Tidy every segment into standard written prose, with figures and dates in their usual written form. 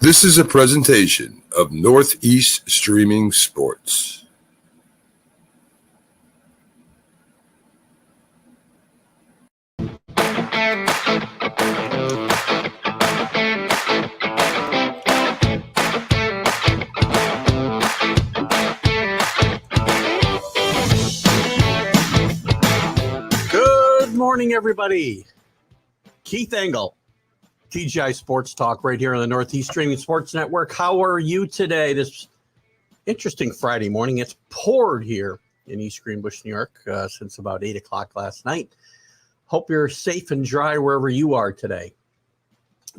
This is a presentation of Northeast Streaming Sports. Good morning, everybody. Keith Engel, TGI Sports Talk, right here on the Northeast Streaming Sports Network. How are you today? This interesting Friday morning. It's poured here in East Greenbush, New York, since about 8 o'clock last night. Hope you're safe and dry wherever you are today.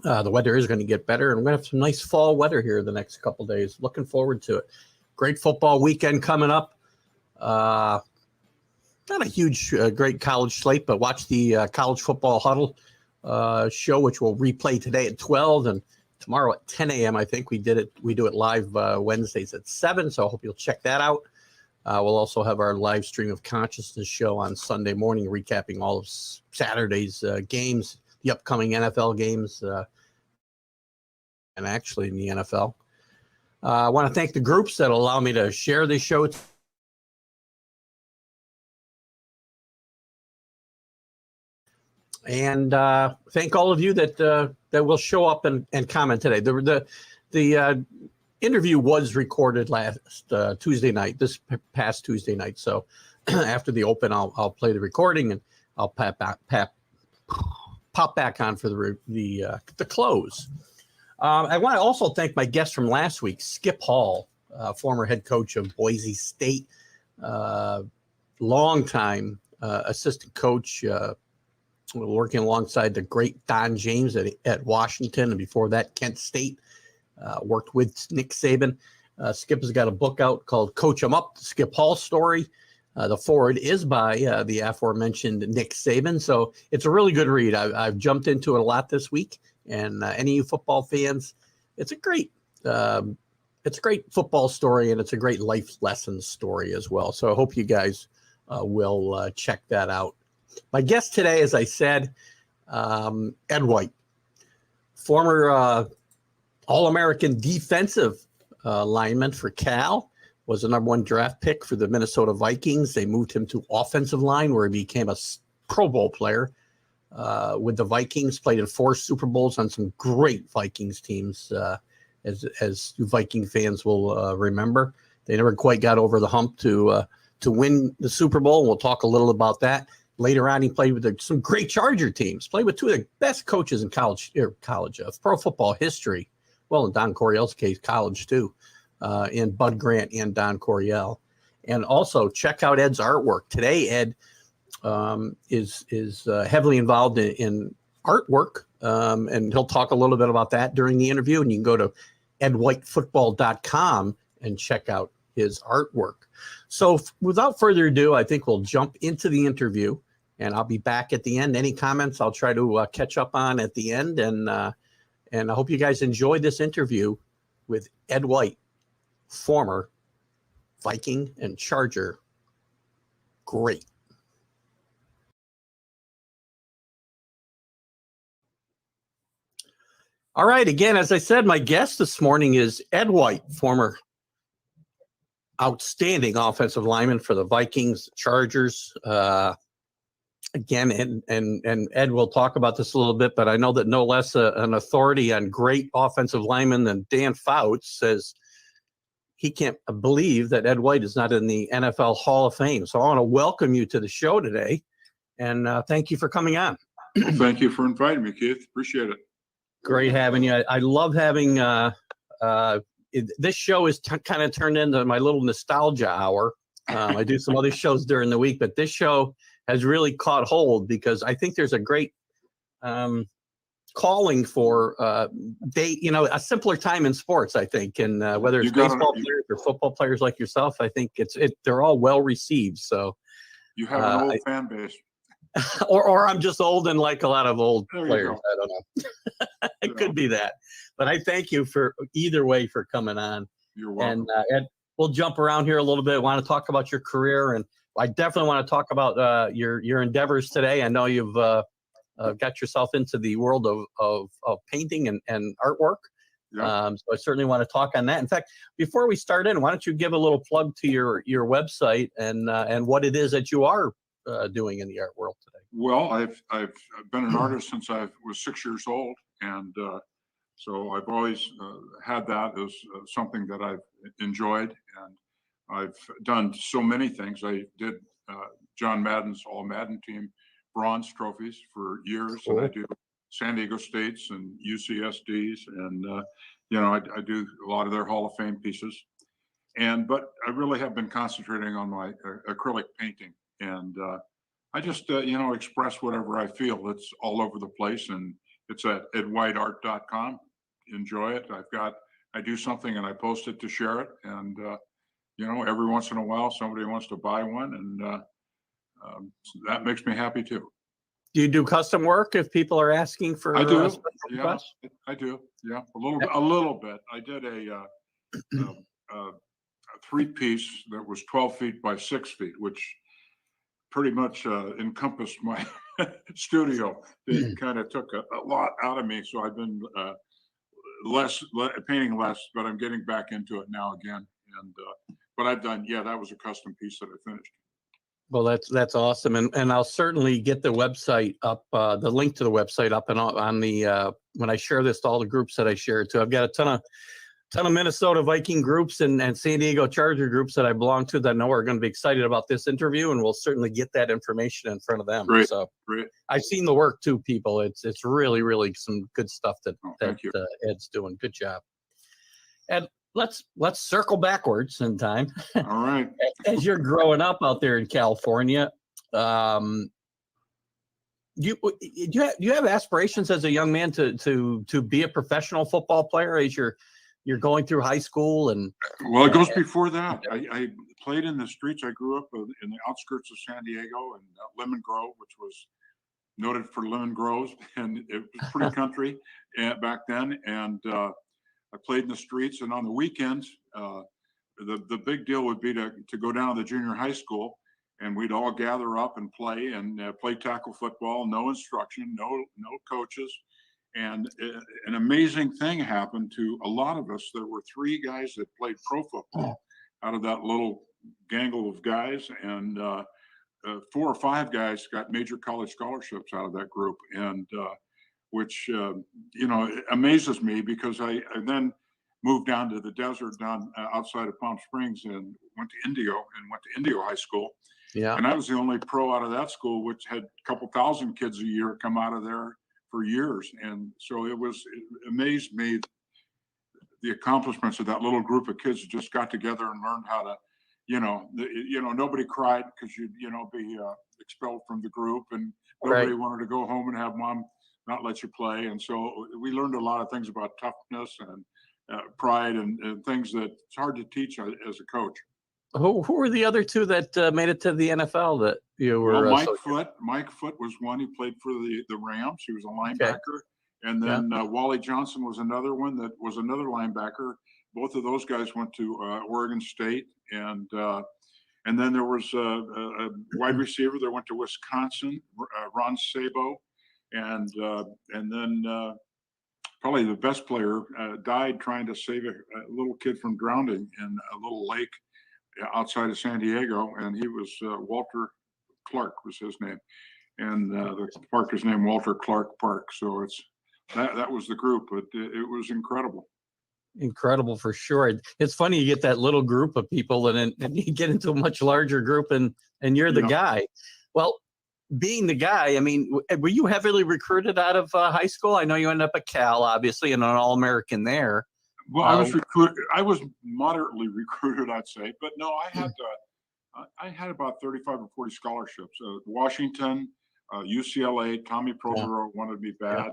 The weather is going to get better, and we're going to have some nice fall weather here the next couple days. Looking forward to it. Great football weekend coming up. Not a huge, great college slate, but watch the College Football Huddle show, which we'll replay today at 12 and tomorrow at 10 a.m. I think we do it live Wednesdays at 7, so I hope you'll check that out. We'll also have our live stream of consciousness show on Sunday morning, recapping all of Saturday's games, the upcoming NFL games, and actually in the NFL. I want to thank the groups that allow me to share this show. And thank all of you that will show up and comment today. The interview was recorded last Tuesday night, this past Tuesday night. So after the open, I'll play the recording and I'll pop back on for the close. I want to also thank my guest from last week, Skip Hall, former head coach of Boise State, longtime assistant coach. Working alongside the great Don James at Washington, and before that, Kent State. Worked with Nick Saban. Skip has got a book out called Coach 'Em Up, the Skip Hall story. The forward is by the aforementioned Nick Saban, so it's a really good read. I've jumped into it a lot this week, and any of you football fans, it's a great football story, and it's a great life lesson story as well. So I hope you guys will check that out. My guest today, as I said, Ed White, former All-American defensive lineman for Cal, was the #1 draft pick for the Minnesota Vikings. They moved him to offensive line, where he became a Pro Bowl player with the Vikings, played in 4 Super Bowls on some great Vikings teams, as Viking fans will remember. They never quite got over the hump to win the Super Bowl, and we'll talk a little about that. Later on, he played with some great Charger teams, played with 2 of the best coaches in college pro football history. Well, in Don Coryell's case, college too, in Bud Grant and Don Coryell. And also check out Ed's artwork. Today, Ed is heavily involved in artwork, and he'll talk a little bit about that during the interview. And you can go to edwhitefootball.com and check out his artwork. So without further ado, I think we'll jump into the interview, and I'll be back at the end. Any comments I'll try to catch up on at the end. And I hope you guys enjoyed this interview with Ed White, former Viking and Charger. Great. All right. Again, as I said, my guest this morning is Ed White, former outstanding offensive lineman for the Vikings, Chargers. Again, and Ed will talk about this a little bit, but I know that no less an authority on great offensive linemen than Dan Fouts says he can't believe that Ed White is not in the NFL Hall of Fame. So I want to welcome you to the show today, and thank you for coming on. Well, thank you for inviting me, Keith. Appreciate it. Great having you. I love having this show is kind of turned into my little nostalgia hour. I do some other shows during the week, but this show has really caught hold because I think there's a great calling for a simpler time in sports, I think. And whether it's baseball players or football players like yourself, I think they're all well received. So you have an old fan base. or I'm just old and like a lot of old players. I don't know. It could be that. But I thank you for either way for coming on. You're welcome. And Ed, we'll jump around here a little bit. I want to talk about your career, and I definitely want to talk about your endeavors today. I know you've got yourself into the world of painting and artwork. Yeah. So I certainly want to talk on that. In fact, before we start in, why don't you give a little plug to your website and what it is that you are doing in the art world today? Well, I've been an artist since I was 6 years old, and so I've always had that as something that I've enjoyed, and I've done so many things. I did John Madden's All Madden team bronze trophies for years, and I do San Diego States and UCSDs, and I do a lot of their Hall of Fame pieces. But I really have been concentrating on my acrylic painting, and I just express whatever I feel. It's all over the place, and it's at edwhiteart.com. Enjoy it. I do something and I post it to share it, and every once in a while somebody wants to buy one, and that makes me happy too. Do you do custom work if people are asking for? I do. Yeah, I do. Yeah, a little bit. I did a 3-piece that was 12 feet by 6 feet, which pretty much encompassed my studio. It kind of took a lot out of me, so I've been painting less, but I'm getting back into it now again. And but I've done, that was a custom piece that I finished. Well, that's awesome, and I'll certainly get the website up, the link to the website up and on the when I share this to all the groups that I share it to. I've got a ton of Minnesota Viking groups and San Diego Charger groups that I belong to that I know are going to be excited about this interview, and we'll certainly get that information in front of them. Great, so great. I've seen the work too, people. It's really, really some good stuff that Ed's doing. Good job. Ed, let's circle backwards in time. All right. As you're growing up out there in California, you have aspirations as a young man to be a professional football player as you're going through high school? And well, it goes before that. I played in the streets. I grew up in the outskirts of San Diego, and Lemon Grove, which was noted for lemon groves, and it was pretty country back then. And I played in the streets, and on the weekends, the big deal would be to go down to the junior high school, and we'd all gather up and play tackle football. No instruction, no coaches. And an amazing thing happened to a lot of us. There were 3 guys that played pro football out of that little gangle of guys, and 4 or 5 guys got major college scholarships out of that group, and which it amazes me, because I then moved down to the desert down outside of Palm Springs and went to Indio High School. Yeah, and I was the only pro out of that school, which had a couple thousand kids a year come out of there for years. And so it amazed me, the accomplishments of that little group of kids that just got together and learned how to, nobody cried because you'd, be expelled from the group, and nobody wanted to go home and have mom not let you play. And so we learned a lot of things about toughness and pride and things that it's hard to teach as a coach. Who were the other 2 that made it to the NFL that you were? Well, Mike Foote was one. He played for the Rams. He was a linebacker. Okay. And then Wally Johnson was another one that was another linebacker. Both of those guys went to Oregon State. And then there was a wide receiver that went to Wisconsin, Ron Sabo. And then probably the best player died trying to save a little kid from drowning in a little lake outside of San Diego, and he was Walter Clark was his name, and the park is named Walter Clark Park. So that was the group, but it was incredible. Incredible for sure. It's funny, you get that little group of people, and you get into a much larger group, and you're the guy. Well, being the guy, I mean, were you heavily recruited out of high school? I know you ended up at Cal, obviously, and an All-American there. Well, I was recruited. I was moderately recruited, I'd say, but no, I had about 35 or 40 scholarships. Washington, UCLA, Tommy Prothero wanted me bad,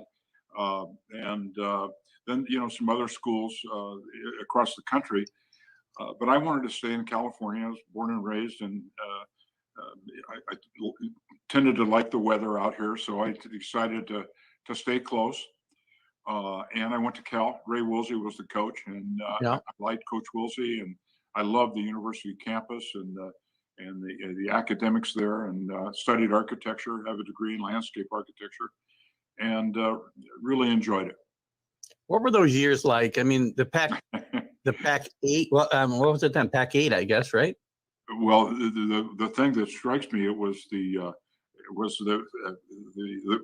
and then some other schools across the country. But I wanted to stay in California. I was born and raised, and I tended to like the weather out here, so I decided to stay close. And I went to Cal. Ray Woolsey was the coach, and I liked Coach Woolsey, and I loved the university campus and the academics there, and studied architecture, have a degree in landscape architecture, and really enjoyed it. What were those years like? I mean, the Pac 8. Well, what was it then? Pac 8, I guess, right? Well, the thing that strikes me, it was the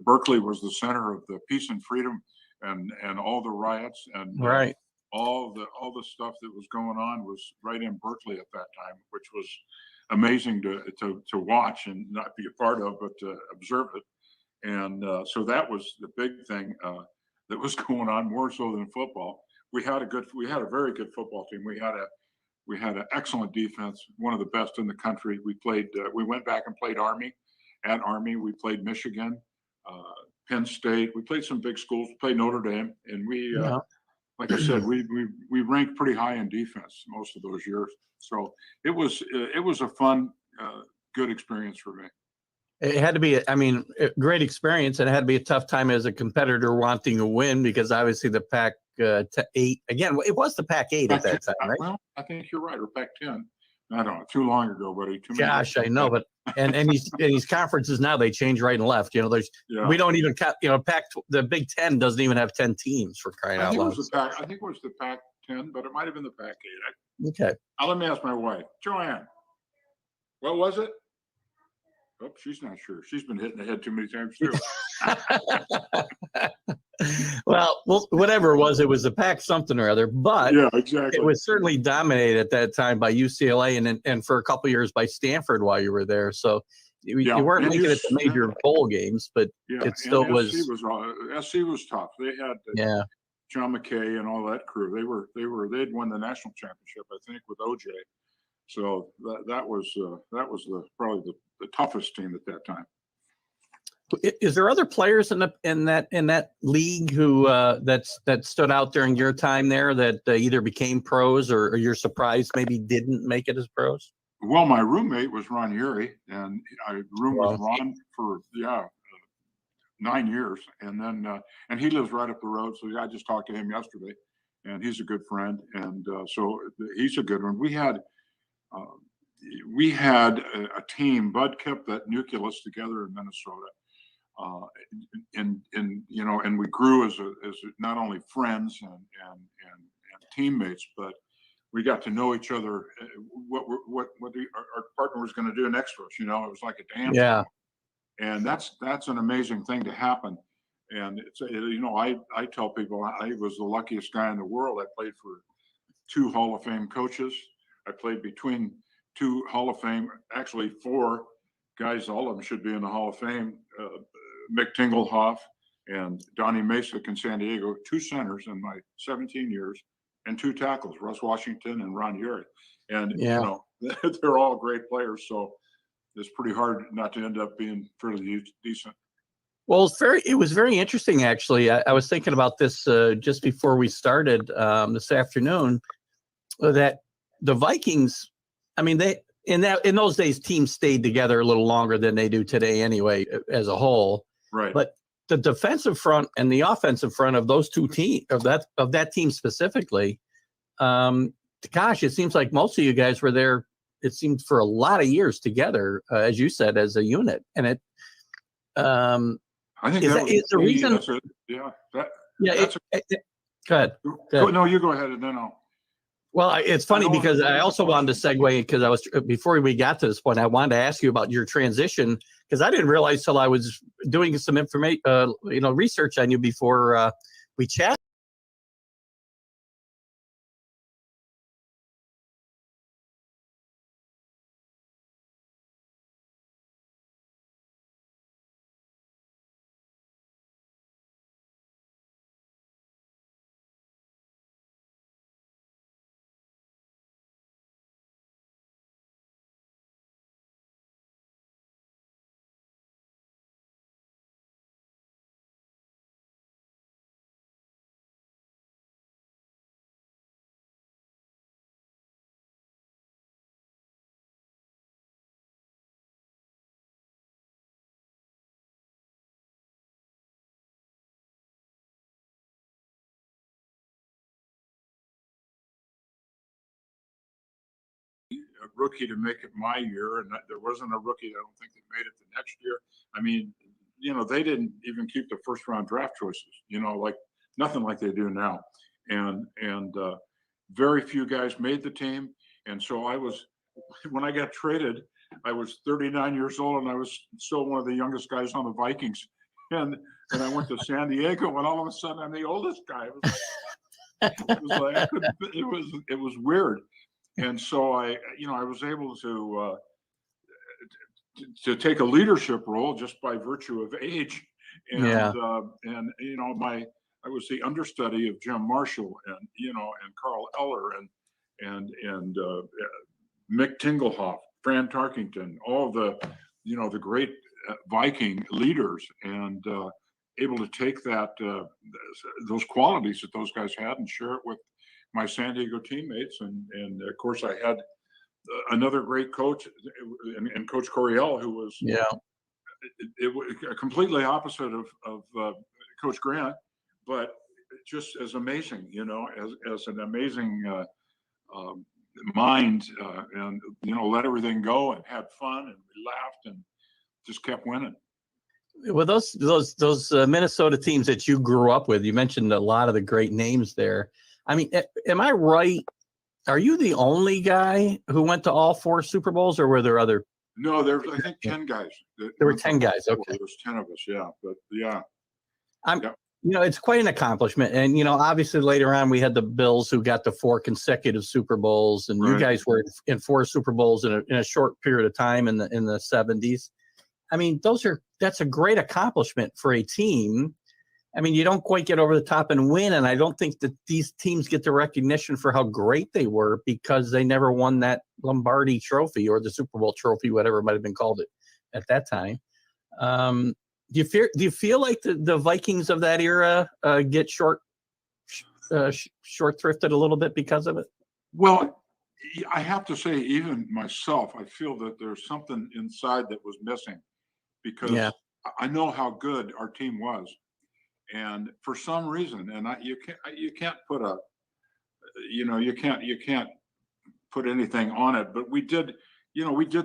Berkeley was the center of the peace and freedom and all the riots and Right. all the stuff that was going on was right in Berkeley at that time, which was amazing to watch and not be a part of, but to observe it. And so that was the big thing that was going on, more so than football. We had a very good football team. We had an excellent defense, one of the best in the country. We went back and played Army. At Army, we played Michigan, Penn State. We played some big schools. We played Notre Dame, and like I said, we ranked pretty high in defense most of those years. So it was a fun, good experience for me. It had to be, I mean, a great experience, and it had to be a tough time as a competitor wanting to win, because obviously the Pac 8, again, it was the Pac 8 at that time, right? Well, I think you're right, or Pac 10. I don't know, too long ago, buddy. Gosh, I know, but and these conferences now, they change right and left. We don't even count. The Big Ten doesn't even have 10 teams, for crying out loud. I think it was the Pac 10, but it might have been the Pac 8. Okay. Now let me ask my wife, Joanne. What was it? Oh, she's not sure. She's been hitting the head too many times too. Well, whatever it was the Pac something or other, but yeah, exactly. It was certainly dominated at that time by UCLA and for a couple of years by Stanford while you were there. So you weren't making it to major bowl games, but it still was. SC was tough. They had John McKay and all that crew. They'd won the national championship, I think, with OJ. So that was probably the toughest team at that time. Is there other players in that league who that stood out during your time there that either became pros or you're surprised maybe didn't make it as pros? Well, my roommate was Ron Urie, and I roomed with Ron for 9 years, and then and he lives right up the road. So I just talked to him yesterday, and he's a good friend, and so he's a good one. We had a team. Bud kept that nucleus together in Minnesota. And we grew as not only friends and teammates, but we got to know each other. What our partner was going to do next to us, it was like a dance. Yeah. And that's an amazing thing to happen. And it's I tell people I was the luckiest guy in the world. I played for 2 Hall of Fame coaches. I played between 2 Hall of Fame, actually 4 guys. All of them should be in the Hall of Fame. Mick Tinglehoff and Donnie Masick in San Diego, 2 centers in my 17 years, and 2 tackles, Russ Washington and Ron Urie. And, they're all great players. So it's pretty hard not to end up being fairly decent. Well, it was very interesting, actually. I was thinking about this just before we started this afternoon, that the Vikings, I mean, in those days, teams stayed together a little longer than they do today anyway, as a whole. Right. But the defensive front and the offensive front of those 2 teams, of that team specifically, gosh, it seems like most of you guys were there. It seemed for a lot of years together, as you said, as a unit. And it, I think is the reason. Go ahead. No, you go ahead, and then I'll. Well, it's funny because I also wanted to segue, because before we got to this point, I wanted to ask you about your transition, because I didn't realize till I was doing some information, research on you before we chatted. A rookie to make it my year, and there wasn't a rookie, I don't think, that made it the next year. I mean, they didn't even keep the first round draft choices. Like nothing like they do now. And very few guys made the team. And so when I got traded, I was 39 years old, and I was still one of the youngest guys on the Vikings. And I went to San Diego, and all of a sudden I'm the oldest guy. It was weird. And so I was able to take a leadership role just by virtue of age. And I was the understudy of Jim Marshall and Carl Eller and Mick Tingelhoff, Fran Tarkinson, all the great Viking leaders, and able to take those qualities that those guys had and share it with my San Diego teammates. And of course I had another great coach and Coach Coryell, who was it was completely opposite of Coach Grant, but just as amazing, as an amazing mind, and let everything go and had fun, and we laughed and just kept winning. Well, those Minnesota teams that you grew up with, you mentioned a lot of the great names there. I mean, am I right? Are you the only guy who went to all 4 Super Bowls, or were there other? No, there's I think 10 guys. There were 10 guys. Okay, there was 10 of us. Yeah, but yeah. It's quite an accomplishment. And, obviously later on we had the Bills, who got to 4 consecutive Super Bowls, and you guys were in 4 Super Bowls in a short period of time in the 70s. I mean, that's a great accomplishment for a team. I mean, you don't quite get over the top and win, and I don't think that these teams get the recognition for how great they were because they never won that Lombardi Trophy or the Super Bowl trophy, whatever it might have been called at that time. Do you feel like the Vikings of that era get short thrifted a little bit because of it? Well, I have to say, even myself, I feel that there's something inside that was missing, because I know how good our team was, and for some reason, and you can't put you can't put anything on it, but we did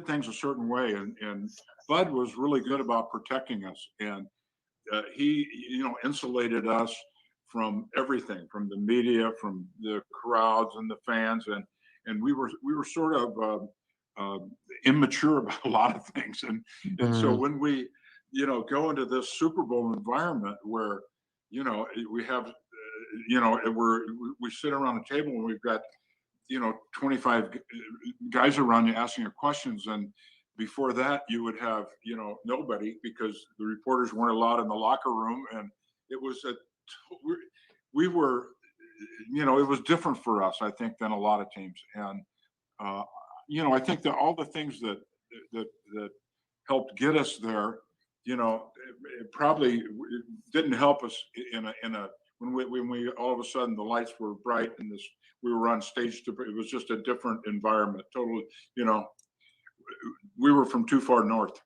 things a certain way, and Bud was really good about protecting us, and he insulated us from everything, from the media, from the crowds and the fans, and we were sort of immature about a lot of things, and so when we go into this Super Bowl environment where we have we sit around a table and we've got 25 guys around you asking you questions, and before that you would have nobody, because the reporters weren't allowed in the locker room, and it was we were it was different for us, I think, than a lot of teams. And I think that all the things that helped get us there, it probably didn't help us in a when we all of a sudden the lights were bright and we were on stage. It was just a different environment, totally. We were from too far north.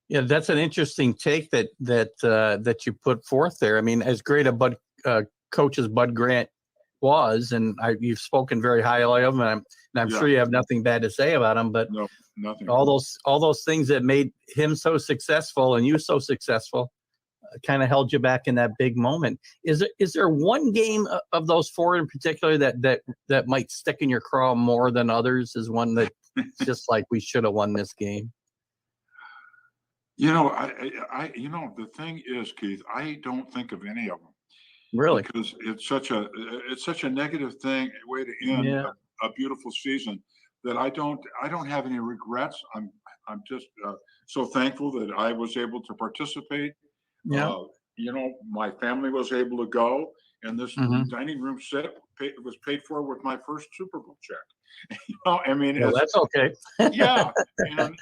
Yeah, that's an interesting take that you put forth there. I mean, as great a coach as Bud Grant was, and you've spoken very highly of him, and I'm sure you have nothing bad to say about him. But no, nothing. All those things that made him so successful and you so successful kind of held you back in that big moment. Is there one game of those 4 in particular that might stick in your craw more than others? Is one that just like, we should have won this game? The thing is, Keith, I don't think of any of them. Really? Because it's such a negative way to end a beautiful season, that I don't have any regrets. I'm just so thankful that I was able to participate. Yeah. My family was able to go, and this dining room set was paid for with my first Super Bowl check. I mean, that's okay. Yeah, and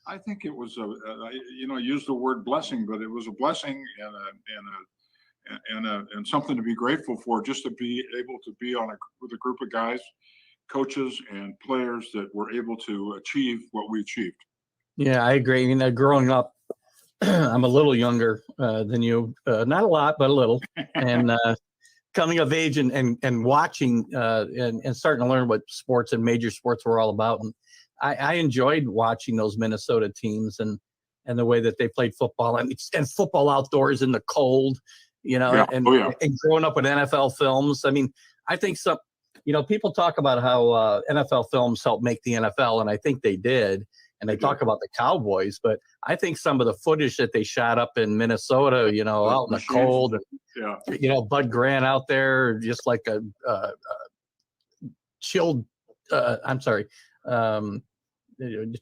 I think it was I use the word blessing, but it was a blessing and something to be grateful for, just to be able to be with a group of guys, coaches, and players that were able to achieve what we achieved. Yeah, I agree. Growing up, I'm a little younger than you, not a lot, but a little, and coming of age and watching and starting to learn what sports and major sports were all about. And I enjoyed watching those Minnesota teams, and and the way that they played football and football outdoors in the cold, and growing up with NFL films. I mean, I think people talk about how NFL films helped make the NFL, and I think they did. And they talk about the Cowboys, but I think some of the footage that they shot up in Minnesota, out in the cold, Bud Grant out there, just like a chilled,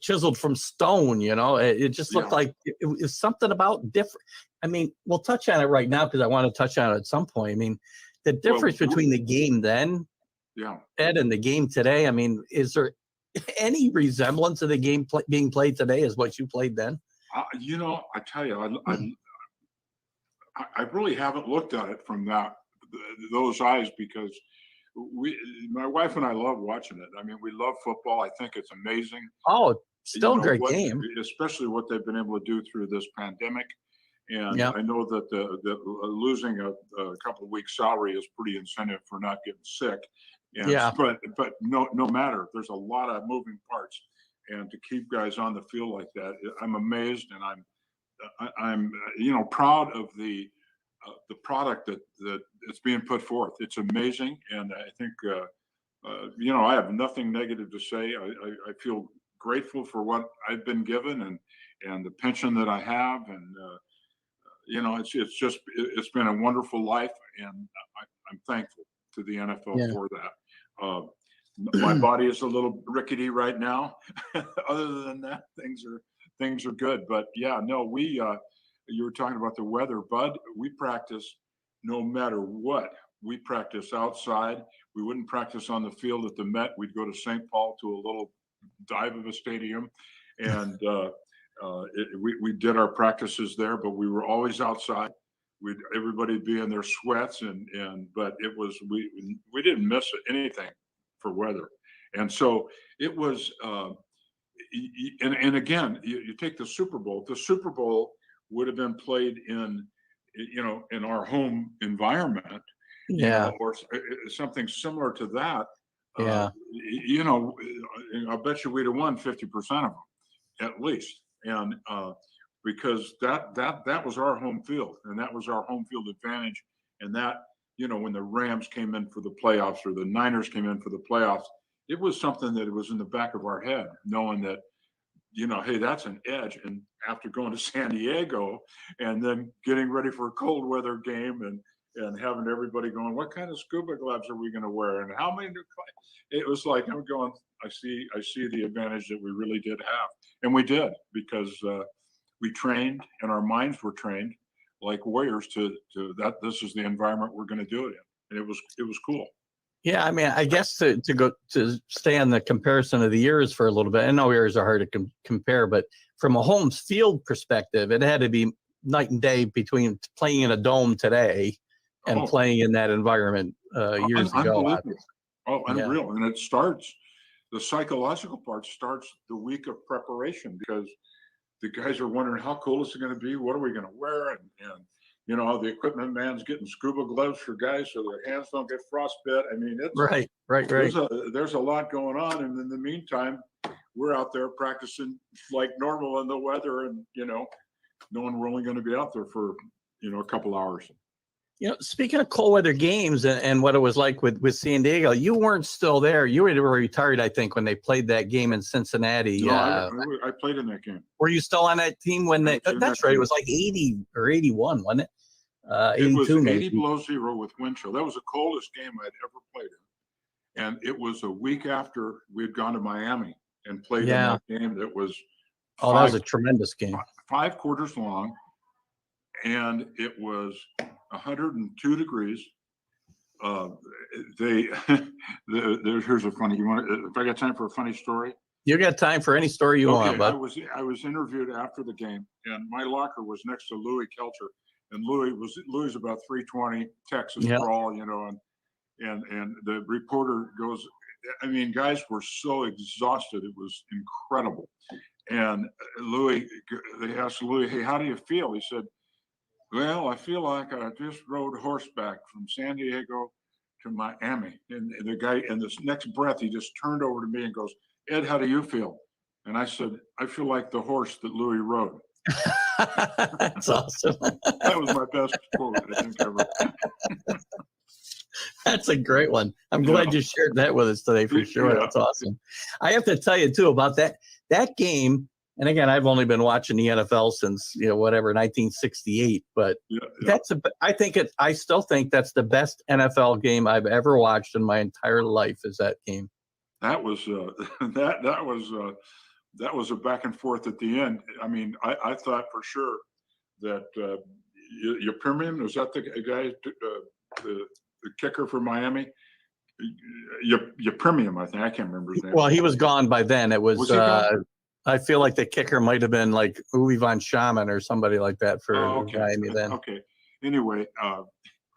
chiseled from stone, it just looked like it was something about different. I mean, we'll touch on it right now because I want to touch on it at some point. I mean, the difference between the game then, Ed, and the game today, I mean, is there any resemblance of the game being played today as what you played then? I tell you, I really haven't looked at it from those eyes, because my wife and I love watching it. I mean, we love football. I think it's amazing. Oh, still a great game. Especially what they've been able to do through this pandemic. And I know that the losing a couple of weeks' salary is pretty incentive for not getting sick. But no matter, there's a lot of moving parts, and to keep guys on the field like that, I'm amazed, and I'm proud of the product that it's being put forth. It's amazing, and I think I have nothing negative to say. I feel grateful for what I've been given and the pension that I have, and it's been a wonderful life, and I'm thankful to the NFL for that. My body is a little rickety right now. Other than that, things are good. But you were talking about the weather, Bud. We practice no matter what. We practice outside. We wouldn't practice on the field at the Met. We'd go to St. Paul to a little dive of a stadium, and we did our practices there. But we were always outside. Everybody be in their sweats, but it was we didn't miss anything for weather, and so it was. And again, you take the Super Bowl. The Super Bowl would have been played in our home environment, or something similar to that. I bet you we'd have won 50% of them at least, and because that was our home field, and that was our home field advantage, and that when the Rams came in for the playoffs or the Niners came in for the playoffs, it was something that was in the back of our head, knowing that hey, that's an edge. And after going to San Diego and then getting ready for a cold weather game and having everybody going, what kind of scuba gloves are we going to wear, and how many it was like, I'm going, I see the advantage that we really did have, and we did, because we trained, and our minds were trained like warriors to that this is the environment we're going to do it in, and it was cool. Yeah, I mean, I guess to stay on the comparison of the years for a little bit. I know years are hard to compare, but from a home field perspective, it had to be night and day between playing in a dome today and playing in that environment years ago. Oh, unreal. And it starts, the psychological part starts the week of preparation, because the guys are wondering, how cool is it going to be? What are we going to wear? And the equipment man's getting scuba gloves for guys so their hands don't get frostbite. I mean, it's right. There's a lot going on, and in the meantime, we're out there practicing like normal in the weather, and knowing we're only going to be out there for a couple hours. Speaking of cold weather games and what it was like with San Diego, you weren't still there. You were retired, I think, when they played that game in Cincinnati. No, I played in that game. Were you still on that team when that's right? It was like 80 or 81, wasn't it? It was 80 below zero with wind chill. That was the coldest game I'd ever played in. And it was a week after we had gone to Miami and played in that game. That was that was a tremendous game. 5 quarters long, and it was 102 degrees. Here's a funny. If I got time for a funny story? You got time for any story you want. But I was interviewed after the game, and my locker was next to Louis Kelcher. And Louis about 320, Texas brawl, and the reporter goes, I mean, guys were so exhausted, it was incredible. And they asked Louis, hey, how do you feel? He said, well, I feel like I just rode horseback from San Diego to Miami. And the guy, in this next breath, he just turned over to me and goes, Ed, how do you feel? And I said, I feel like the horse that Louis rode. That's awesome. That was my best quote, I think, ever. That's a great one. I'm glad you shared that with us today for sure. Yeah. That's awesome. I have to tell you too about that game. And again, I've only been watching the NFL since 1968. But I still think that's the best NFL game I've ever watched in my entire life. Is that game? That was that was a back and forth at the end. I mean, I thought for sure that your premium, was that the guy, the kicker for Miami? Your premium, I think. I can't remember his name. Well, he was gone by then. It was I feel like the kicker might have been like Uwe von Schamann or somebody like that for Miami then. Okay. Anyway,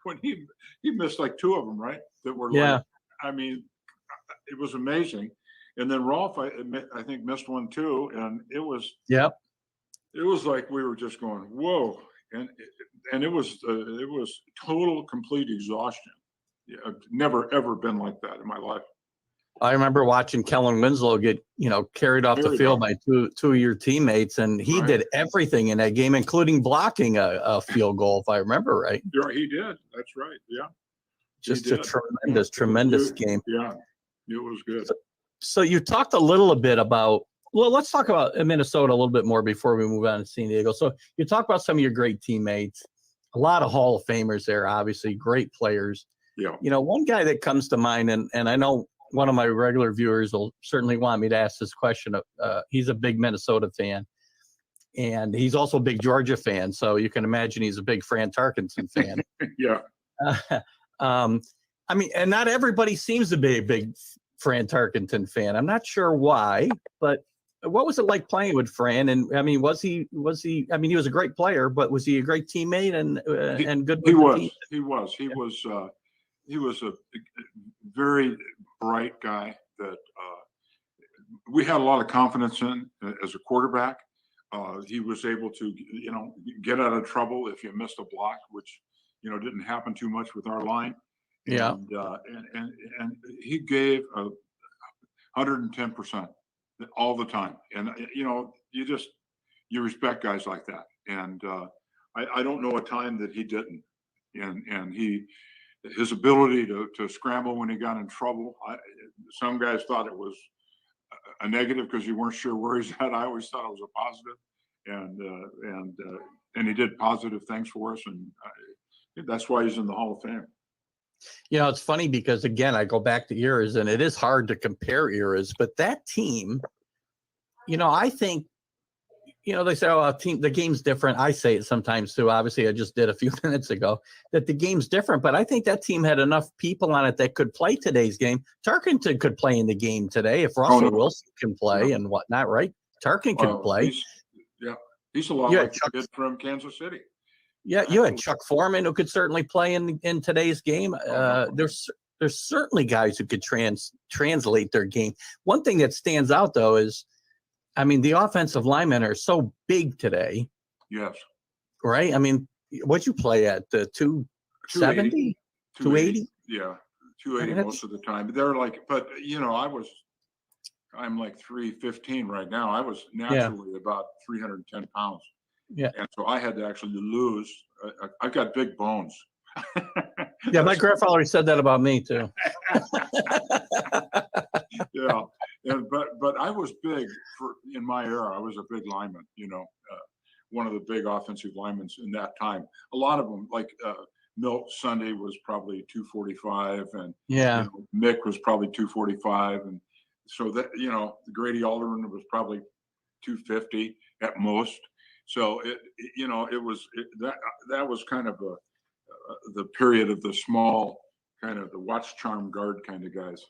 when he missed like two of them, right? That were I mean, it was amazing. And then Rolf, I think, missed one too, and it was like we were just going, whoa, and it was total, complete exhaustion. Yeah, I've never ever been like that in my life. I remember watching Kellen Winslow get carried off the field by two of your teammates, and he did everything in that game, including blocking a field goal, if I remember right. Yeah, he did. That's right. Yeah, just a tremendous game. Yeah, it was good. So you talked a little bit about, well, let's talk about Minnesota a little bit more before we move on to San Diego. So you talk about some of your great teammates, a lot of Hall of Famers there, obviously great players. Yeah. One guy that comes to mind, and I know one of my regular viewers will certainly want me to ask this question. He's a big Minnesota fan, and he's also a big Georgia fan. So you can imagine he's a big Fran Tarkinson fan. Yeah. I mean, and not everybody seems to be a big Fran Tarkenton fan. I'm not sure why, but what was it like playing with Fran? And I mean, was he? I mean, he was a great player, but was he a great teammate and good? He was a very bright guy that we had a lot of confidence in as a quarterback. He was able to, get out of trouble if you missed a block, which didn't happen too much with our line. Yeah. And he gave 110% all the time. And, you respect guys like that. And I don't know a time that he didn't. And his ability to scramble when he got in trouble. Some guys thought it was a negative because you weren't sure where he's at. I always thought it was a positive. And he did positive things for us. And that's why he's in the Hall of Fame. It's funny because, again, I go back to eras, and it is hard to compare eras, but that team, I think, they say, the game's different. I say it sometimes too. Obviously, I just did a few minutes ago that the game's different, but I think that team had enough people on it that could play today's game. Tarkenton could play in the game today if Russell Wilson can play and whatnot, right? Tarkin can play. He's a lot like Chuck from Kansas City. Yeah, you had Chuck Foreman who could certainly play in today's game. There's certainly guys who could translate their game. One thing that stands out though is, I mean, the offensive linemen are so big today. Yes. Right. I mean, what'd you play at? The 270, 280? Yeah, 280 most of the time. But they're like, but I'm like 315 right now. I was naturally about 310 pounds. Yeah. And so I had to actually lose. I've got big bones. Yeah, my grandfather said that about me too. Yeah. But I was big in my era. I was a big lineman, one of the big offensive linemen in that time. A lot of them, like Milt Sunday was probably 245, and Mick was probably 245, and so that Grady Alderman was probably 250 at most. So that was kind of the period of the small, kind of the watch charm guard kind of guys.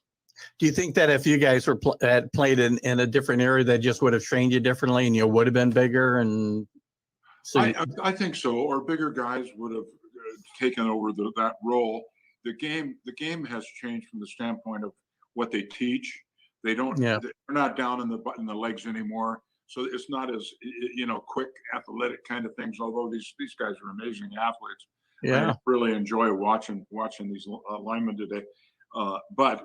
Do you think that if you guys had played in a different area, they just would have trained you differently and you would have been bigger? And so I think so. Or bigger guys would have taken over that role. The game has changed from the standpoint of what they teach. They're not down in the legs anymore. So it's not as quick, athletic kind of things. Although these guys are amazing athletes. Yeah, I really enjoy watching these linemen today. But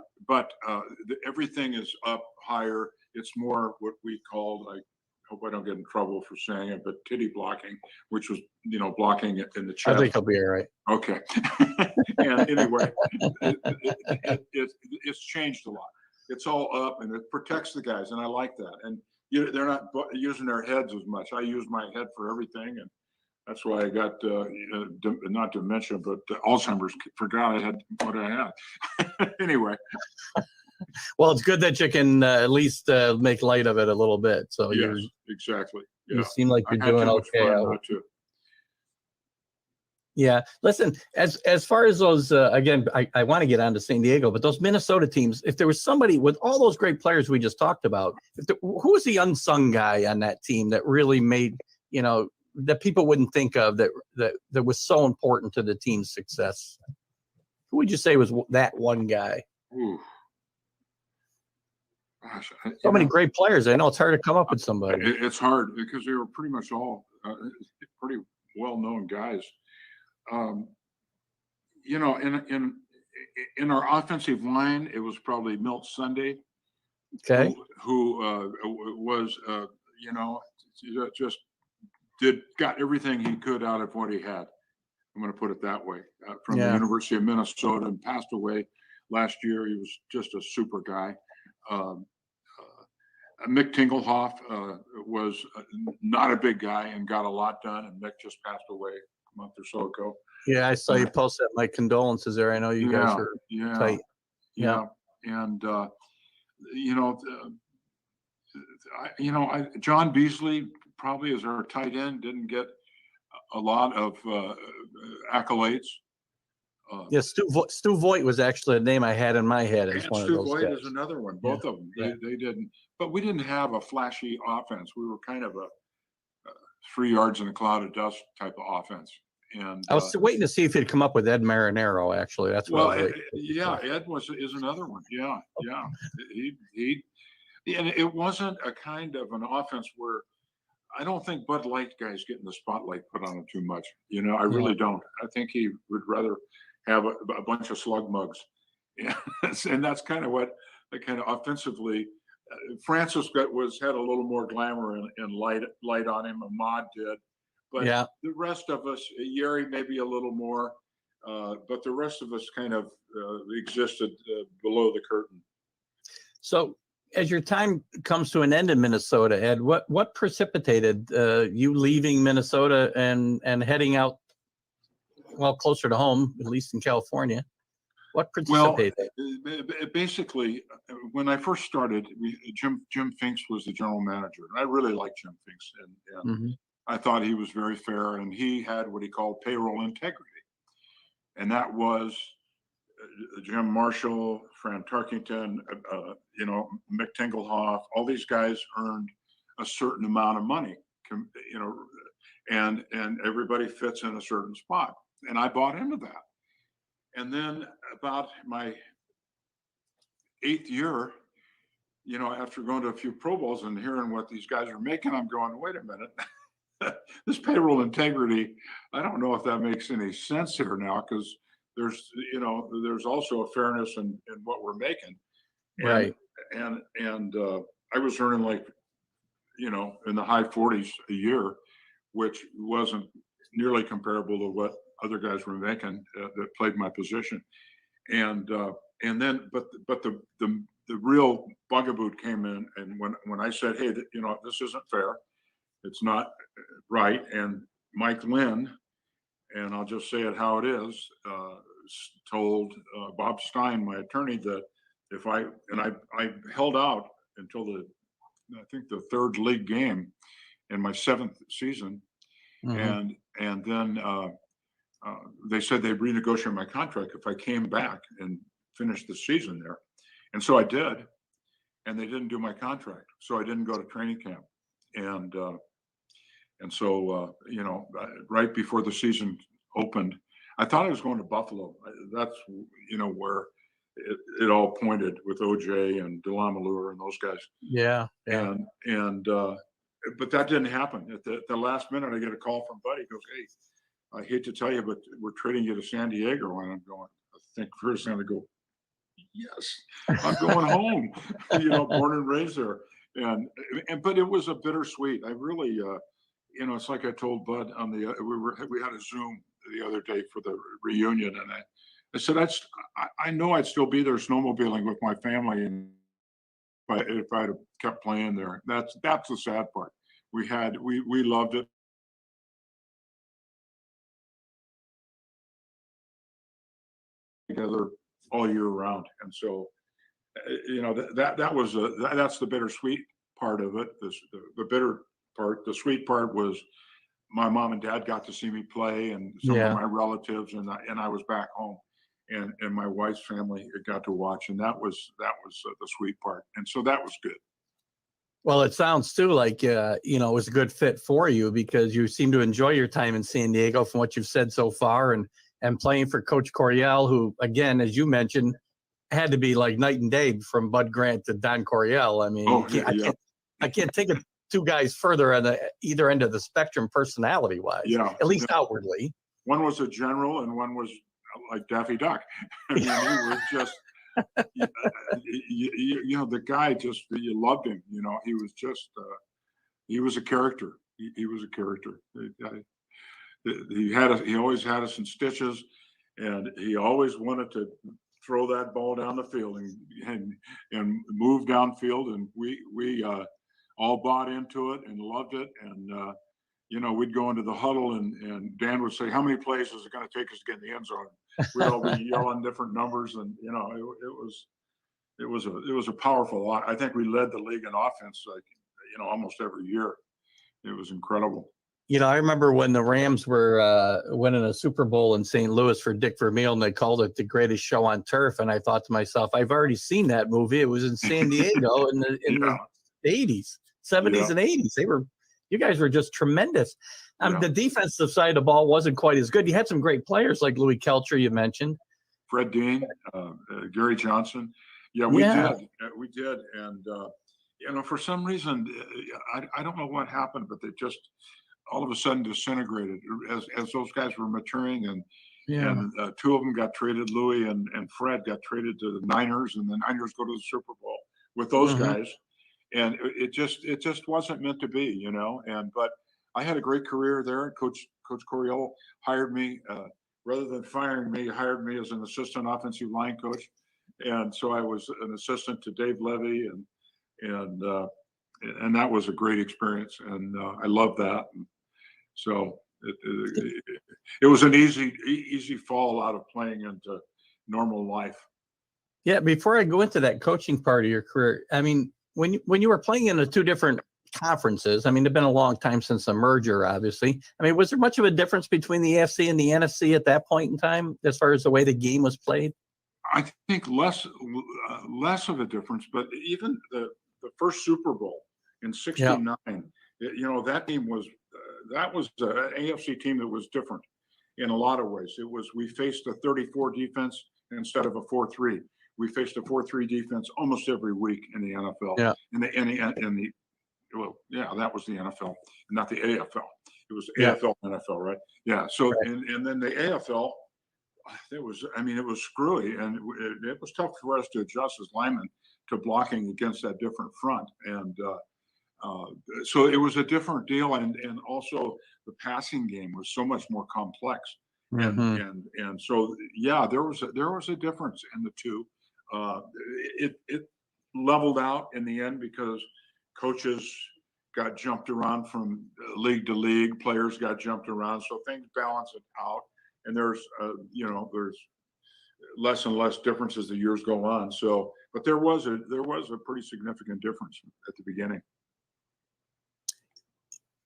everything is up higher. It's more what we call like hope I don't get in trouble for saying it, but titty blocking, which was, blocking it in the I chest. think he'll be all right. Okay. And anyway, it's changed a lot. It's all up and it protects the guys. And I like that. And they're not using their heads as much. I use my head for everything. And that's why I got, not dementia, but Alzheimer's. Forgot I had what I had. Anyway. Well, it's good that you can at least make light of it a little bit. So yes, exactly. Yeah. You seem like you're I had doing too much okay. fun not to. Yeah. Listen, as far as those, again, I want to get on to San Diego, but those Minnesota teams, if there was somebody with all those great players we just talked about, who was the unsung guy on that team that really made, that people wouldn't think of that was so important to the team's success? Who would you say was that one guy? Ooh. Gosh, so many great players. I know it's hard to come up with somebody. It's hard because they were pretty much all pretty well-known guys. In our offensive line, it was probably Milt Sunday. Okay. Who was just got everything he could out of what he had. I'm going to put it that way. From the University of Minnesota, and passed away last year. He was just a super guy. Mick Tingelhoff was not a big guy and got a lot done, and Mick just passed away a month or so ago. Yeah, I saw you post that. My condolences there. I know you guys are tight. Yeah. And, John Beasley probably as our tight end didn't get a lot of accolades. Stu Voigt was actually a name I had in my head as one of those Stu Voigt guys. is another one. Both of them. They didn't. But we didn't have a flashy offense. We were kind of a 3 yards in a cloud of dust type of offense. And I was waiting to see if he'd come up with Ed Marinero. Actually, that's what. Ed is another one. Yeah. And it wasn't a kind of an offense where I don't think Bud Light guys getting the spotlight put on him too much. I really don't. I think he would rather have a bunch of slug mugs. And that's kind of what offensively. Francis had a little more glamour and light on him. Ahmad did, but the rest of us, Yeri maybe a little more, but the rest of us kind of existed below the curtain. So, as your time comes to an end in Minnesota, Ed, what precipitated you leaving Minnesota and heading out, closer to home, at least in California? What precipitated? Well, basically, when I first started, Jim Finks was the general manager, and I really liked Jim Finks, and I thought he was very fair, and he had what he called payroll integrity, and that was Jim Marshall, Fran Tarkinson, Mick Tingelhoff. All these guys earned a certain amount of money, and everybody fits in a certain spot, and I bought into that. And then about my 8th year, after going to a few Pro Bowls and hearing what these guys are making, I'm going, wait a minute, this payroll integrity, I don't know if that makes any sense here now, because there's also a fairness in what we're making. Right. And I was earning in the high 40s a year, which wasn't nearly comparable to what other guys were making that played my position. And then, but the real bugaboo came in, and when I said, hey, this isn't fair, it's not right. And Mike Lynn, and I'll just say it how it is, told Bob Stein, my attorney, that if I held out until I think the 3rd league game in my 7th season. And then they said they'd renegotiate my contract if I came back and finished the season there. And so I did, and they didn't do my contract. So I didn't go to training camp. And so, right before the season opened, I thought I was going to Buffalo. That's, where it all pointed with OJ and Delamalu and those guys. Yeah. But that didn't happen. At the last minute, I get a call from Buddy. He goes, hey, I hate to tell you, but we're trading you to San Diego. And I'm going, I think first I'm going to go, yes, I'm going home, born and raised there. But it was a bittersweet. I really, it's like I told Bud on we had a Zoom the other day for the reunion, and I said I know I'd still be there snowmobiling with my family, and if I'd have kept playing there. That's the sad part. We loved it together all year round, and so that's the bittersweet part of it. The bitter part. The sweet part was my mom and dad got to see me play, and some of my relatives, and I was back home, and my wife's family got to watch, and that was the sweet part, and so that was good. Well, it sounds too like it was a good fit for you, because you seem to enjoy your time in San Diego from what you've said so far, and playing for Coach Coryell, who, again, as you mentioned, had to be like night and day from Bud Grant to Don Coryell. I mean, I can't take it two guys further on either end of the spectrum, personality-wise. Yeah, at least outwardly. One was a general, and one was like Daffy Duck. I mean, he was just, the guy just, you loved him. He was just, he was a character. He was a character. He always had us in stitches, and he always wanted to throw that ball down the field and move downfield, and we all bought into it and loved it. And we'd go into the huddle, and Dan would say, "How many plays is it going to take us to get in the end zone?" We'd all be yelling different numbers, and it was a powerful lot. I think we led the league in offense, almost every year. It was incredible. I remember when the Rams were winning a Super Bowl in St. Louis for Dick Vermeil, and they called it the greatest show on turf. And I thought to myself, I've already seen that movie. It was in San Diego in the 80s, 70s and 80s. You guys were just tremendous. The defensive side of the ball wasn't quite as good. You had some great players like Louis Kelcher, you mentioned. Fred Dean, Gary Johnson. Yeah, we did. We did. And, for some reason, I don't know what happened, but they just all of a sudden disintegrated as those guys were maturing, and two of them got traded. Louis and Fred got traded to the Niners, and the Niners go to the Super Bowl with those guys, and it just wasn't meant to be, but I had a great career there. Coach Coryell hired me, rather than firing me, hired me as an assistant offensive line coach, and so I was an assistant to Dave Levy, and that was a great experience, and I loved that. And so it was an easy fall out of playing into normal life. Yeah. Before I go into that coaching part of your career, I mean, when you were playing in the two different conferences, I mean, it's been a long time since the merger, obviously. I mean, was there much of a difference between the AFC and the NFC at that point in time, as far as the way the game was played? I think less of a difference, but even the first Super Bowl in '69, that team was that was an AFC team that was different in a lot of ways. We faced a 34 defense instead of a 4-3. We faced a 4-3 defense almost every week in the NFL. Yeah. That was the NFL, not the AFL. It was AFL, NFL, right? Yeah. So and then the AFL, it was screwy, and it was tough for us to adjust as linemen to blocking against that different front, and so it was a different deal, and also the passing game was so much more complex, and so there was a difference in the two. It leveled out in the end because coaches got jumped around from league to league, players got jumped around, so things balance it out, and there's less and less difference as the years go on. So, but there was a pretty significant difference at the beginning.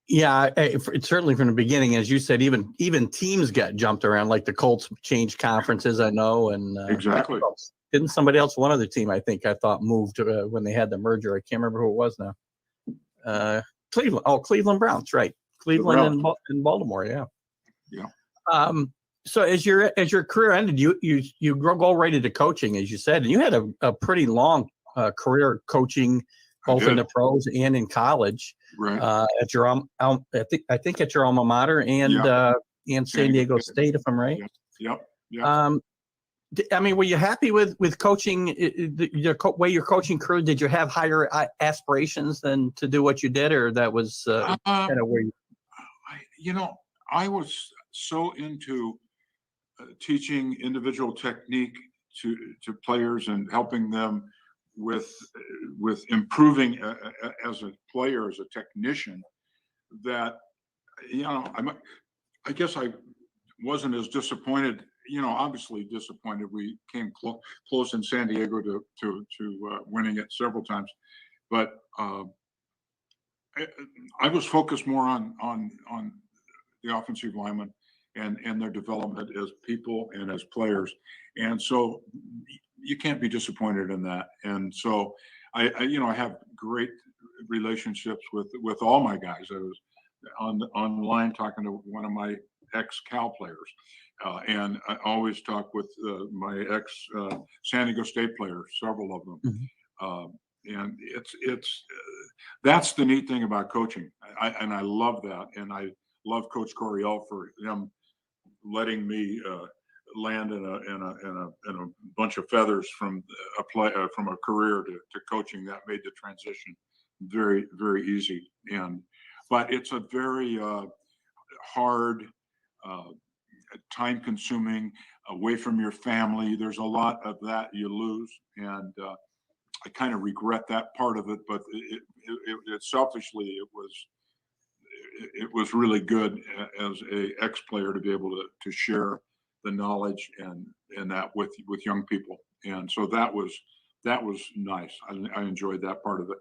Yeah, it's certainly from the beginning, as you said, even teams got jumped around, like the Colts changed conferences, I know, and exactly. Didn't somebody else, one other team, I thought moved when they had the merger. I can't remember who it was now. Cleveland. Oh, Cleveland Browns, right? Cleveland and Baltimore. Yeah. Yeah. So as your career ended, you go right into coaching, as you said, and you had a pretty long career coaching, both in the pros and in college. Right. At your I think at your alma mater and San Diego State, if I'm right. Yep. I mean, were you happy with coaching way your coaching career? Did you have higher aspirations than to do what you did, or that was kind of where you? I was so into teaching individual technique to players and helping them with improving as a player, as a technician, that I guess I wasn't as disappointed. Obviously disappointed. We came close in San Diego to winning it several times, but I was focused more on the offensive linemen and their development as people and as players, and so you can't be disappointed in that. And so I have great relationships with all my guys. I was online talking to one of my ex-Cal players, and I always talk with my ex-San Diego State players, several of them. Mm-hmm. And it's that's the neat thing about coaching. I love that, and I love Coach Coryell for him letting me land in a bunch of feathers from a career to coaching. That made the transition very, very easy. But it's a very hard, time-consuming, away from your family. There's a lot of that you lose, and I kind of regret that part of it. But it selfishly, it was really good as a ex-player to be able to share the knowledge and that with young people. And so that was nice. I enjoyed that part of it.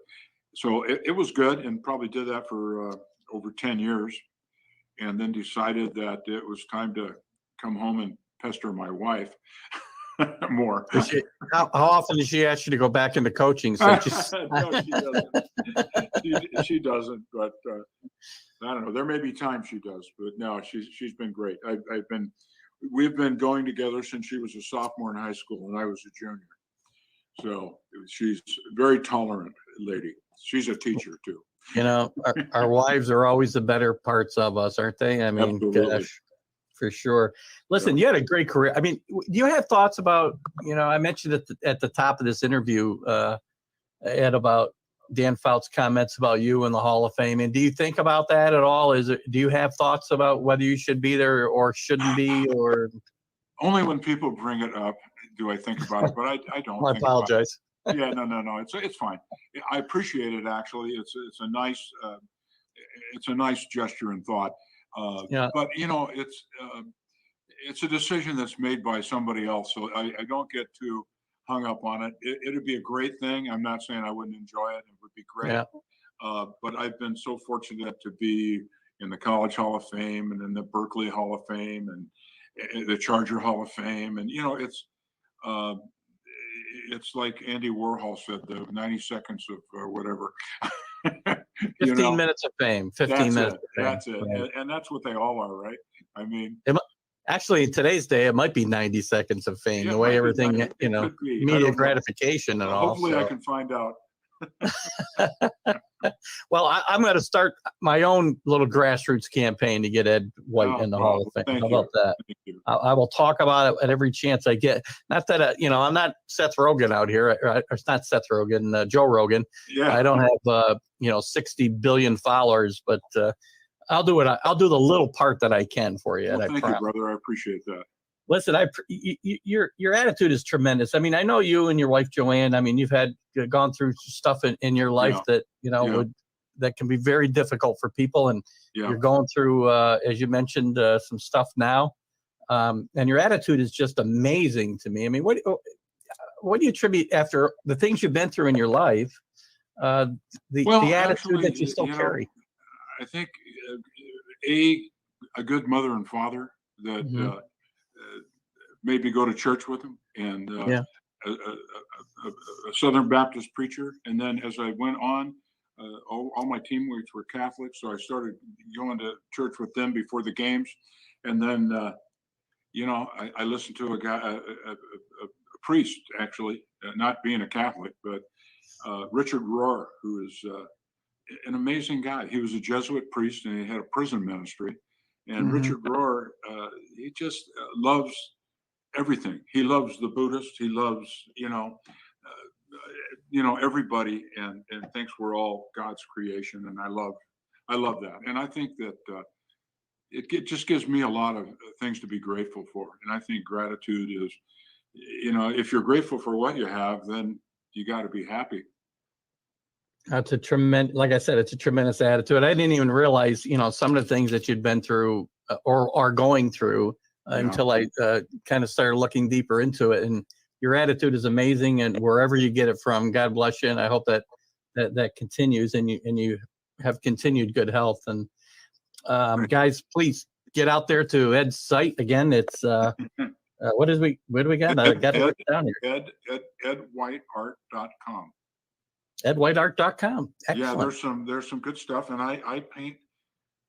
So it was good, and probably did that for over 10 years, and then decided that it was time to come home and pester my wife more. How often does she ask you to go back into coaching? No, she doesn't. She doesn't, but I don't know. There may be times she does, but no, she's been great. We've been going together since she was a sophomore in high school and I was a junior. So she's a very tolerant lady. She's a teacher too. Our wives are always the better parts of us, aren't they? I mean, gosh, for sure. Listen, You had a great career. I mean, do you have thoughts about, I mentioned at the top of this interview, Ed, about Dan Fouts' comments about you in the Hall of Fame. And do you think about that at all? Do you have thoughts about whether you should be there or shouldn't be, or? Only when people bring it up do I think about it, but I don't. I apologize. Yeah, no. It's fine. I appreciate it. Actually, it's a nice gesture and thought. But it's a decision that's made by somebody else, so I don't get too hung up on it. It'd be a great thing. I'm not saying I wouldn't enjoy it. It would be great. Yeah. But I've been so fortunate to be in the College Hall of Fame and in the Berkeley Hall of Fame and the Charger Hall of Fame, and it's like Andy Warhol said, the 90 seconds of whatever. 15 minutes of fame. 15 minutes. That's it. Right. And that's what they all are, right? I mean, actually, in today's day, it might be 90 seconds of fame. The way everything, media gratification and all. Hopefully, I can find out. Well, I'm going to start my own little grassroots campaign to get Ed White in the Hall of Fame. How about that? I will talk about it at every chance I get. Not that, I'm not Seth Rogen out here. It's not Seth Rogen, Joe Rogan. Yeah. I don't have, 60 billion followers, but I'll do it. I'll do the little part that I can for you. Well, thank you, brother. I appreciate that. Listen, your attitude is tremendous. I mean, I know you and your wife Joanne. I mean, you've gone through stuff in your life that that can be very difficult for people, and you're going through, as you mentioned, some stuff now. And your attitude is just amazing to me. I mean, what do you attribute, after the things you've been through in your life, the attitude actually, that you still carry? I think a good mother and father that. Made me go to church with him, and a Southern Baptist preacher. And then as I went on, all my teammates were Catholic, so I started going to church with them before the games. And then, I listened to a priest, actually, not being a Catholic, but Richard Rohr, who is an amazing guy. He was a Jesuit priest, and he had a prison ministry. And Richard Rohr, he just loves everything. He loves the Buddhist. He loves, everybody, and thinks we're all God's creation. And I love that. And I think that just gives me a lot of things to be grateful for. And I think gratitude is, if you're grateful for what you have, then you got to be happy. That's a tremendous, like I said, it's a tremendous attitude. I didn't even realize, some of the things that you'd been through or are going through until I kind of started looking deeper into it. And your attitude is amazing. And wherever you get it from, God bless you. And I hope that continues and you have continued good health. And guys, please get out there to Ed's site. Again, it's what do we got? I got it written down here. edwhiteart.com. edwhiteart.com. Yeah, there's some good stuff, and I paint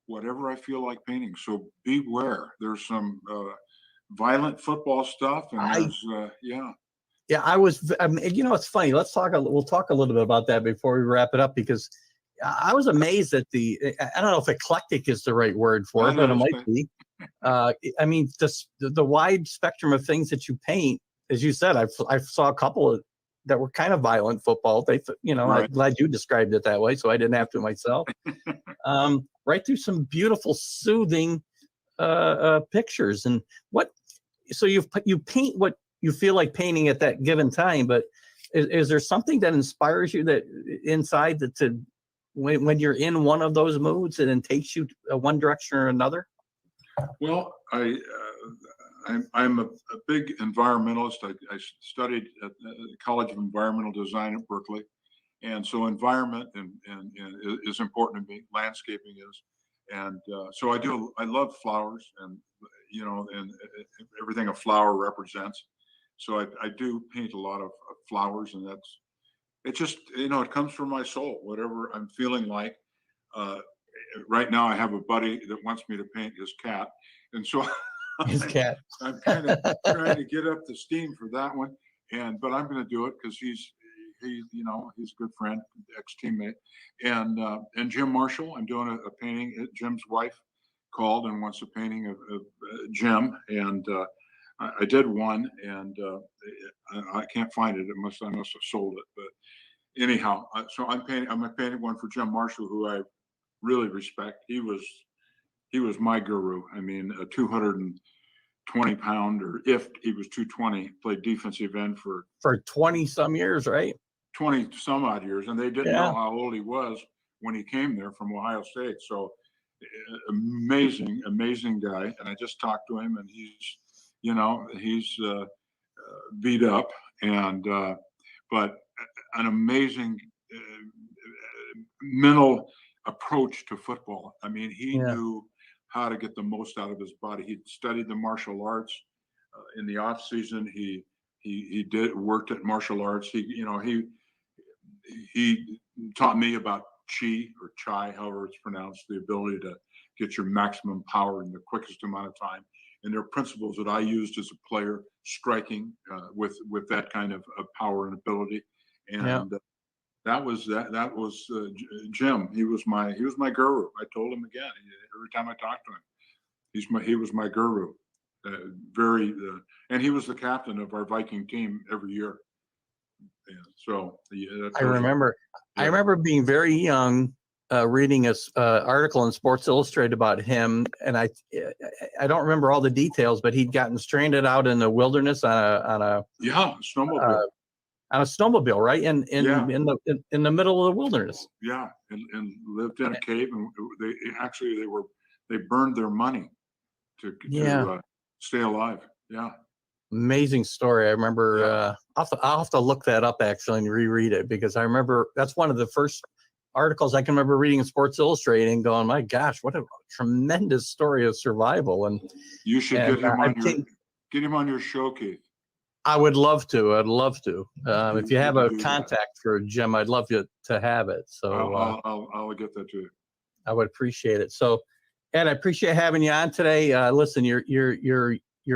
whatever I feel like painting. So beware. There's some violent football stuff, and Yeah, I was. It's funny. We'll talk a little bit about that before we wrap it up, because I was amazed at I don't know if eclectic is the right word for it, but it might be. I mean, the wide spectrum of things that you paint, as you said, I saw a couple that were kind of violent football. Right. I'm glad you described it that way, so I didn't have to myself. Right through some beautiful, soothing pictures. And so you paint what you feel like painting at that given time, but is there something that inspires you that inside when you're in one of those moods and then takes you one direction or another? Well, I'm a big environmentalist. I studied at the College of Environmental Design at Berkeley, and so environment and is important to me. Landscaping is, and so I love flowers, and and everything a flower represents. So I do paint a lot of flowers, and it just it comes from my soul. Whatever I'm feeling like. Right now, I have a buddy that wants me to paint his cat, and so his cat. I'm kind of trying to get up the steam for that one, but I'm going to do it because he's a good friend, ex-teammate, and Jim Marshall. I'm doing a painting. Jim's wife called and wants a painting of Jim, and I did one, and I can't find it. I must have sold it, but anyhow, so I'm painting one for Jim Marshall, who I really respect. He was my guru. I mean, a 220-pound, or if he was 220, played defensive end for 20 some years, right? 20 some odd years, and they didn't know how old he was when he came there from Ohio State. So amazing guy. And I just talked to him, and he's beat up, and but an amazing mental approach to football. I mean, he knew how to get the most out of his body. He studied the martial arts in the off season. He worked at martial arts. He taught me about chi or chai, however it's pronounced, the ability to get your maximum power in the quickest amount of time. And there are principles that I used as a player, striking with that kind of power and ability. And that was Jim. He was my guru. I told him again every time I talked to him. He was my guru. And he was the captain of our Viking team every year. And so I remember being very young, reading a article in Sports Illustrated about him, and I don't remember all the details, but he'd gotten stranded out in the wilderness on a snowmobile. On a snowmobile, right? In the middle of the wilderness. Yeah, and lived in a cave, and they burned their money to stay alive. Yeah. Amazing story. I remember. I'll have to look that up actually and reread it, because I remember that's one of the first articles I can remember reading in Sports Illustrated and going, "My gosh, what a tremendous story of survival!" And you should get him on your show, Keith. I would love to. I'd love to. If you have a contact for Jim, I'd love you to have it. So I'll get that to you. I would appreciate it. So, Ed, I appreciate having you on today. Listen, your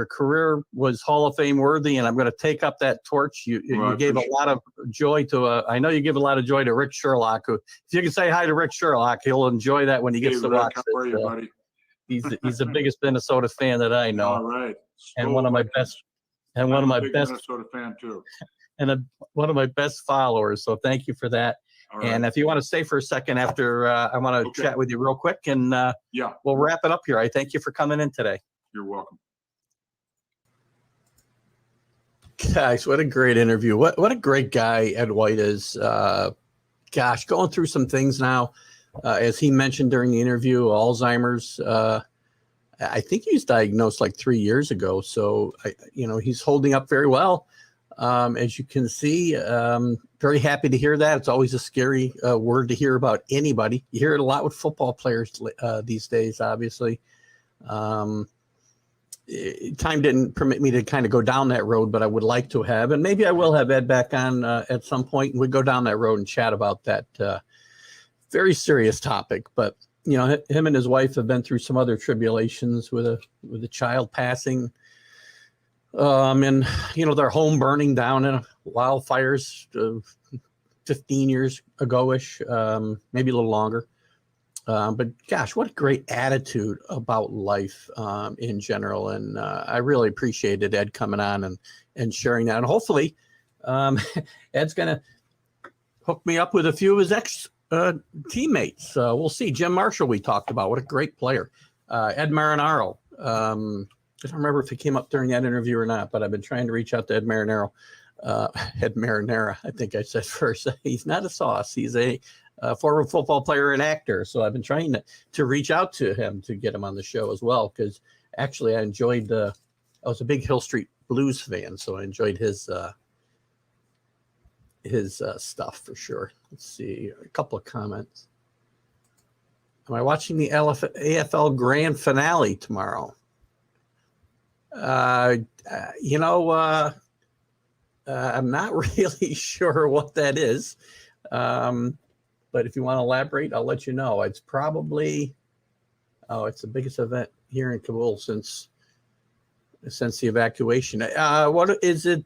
career was Hall of Fame worthy, and I'm going to take up that torch. You gave a lot of joy to. I know you give a lot of joy to Rick Sherlock. Who, if you can say hi to Rick Sherlock, he'll enjoy that when he gets to watch it. How are you, buddy? He's the biggest Minnesota fan that I know. All right. And one of my best and one of my big best Minnesota fan too. and one of my best followers. So thank you for that. All right. And if you want to stay for a second after, I want to chat with you real quick, and Yeah, we'll wrap it up here. I thank you for coming in today. you're welcome. Guys, what a great interview. What a great guy Ed White is. Gosh, going through some things now. As he mentioned during the interview, Alzheimer's. I think he was diagnosed like 3 years ago. So, he's holding up very well. As you can see, very happy to hear that. It's always a scary word to hear about anybody. You hear it a lot with football players these days, obviously. Time didn't permit me to kind of go down that road, but I would like to have. And maybe I will have Ed back on at some point, and we go down that road and chat about that very serious topic. But, him and his wife have been through some other tribulations with a child passing. And their home burning down in wildfires 15 years ago-ish, maybe a little longer. But gosh, what a great attitude about life in general. And I really appreciated Ed coming on and sharing that. And hopefully Ed's going to hook me up with a few of his teammates. We'll see. Jim Marshall we talked about. What a great player. Ed Marinaro. I don't remember if he came up during that interview or not, but I've been trying to reach out to Ed Marinaro. Ed Marinara, I think I said first. He's not a sauce. He's a former football player and actor. So I've been trying to reach out to him to get him on the show as well, because actually I enjoyed I was a big Hill Street Blues fan, so I enjoyed his stuff for sure. Let's see, a couple of comments. Am I watching the AFL Grand Finale tomorrow? I'm not really sure what that is. But if you want to elaborate, I'll let you know. It's probably, it's the biggest event here in Kabul since the evacuation. What is it?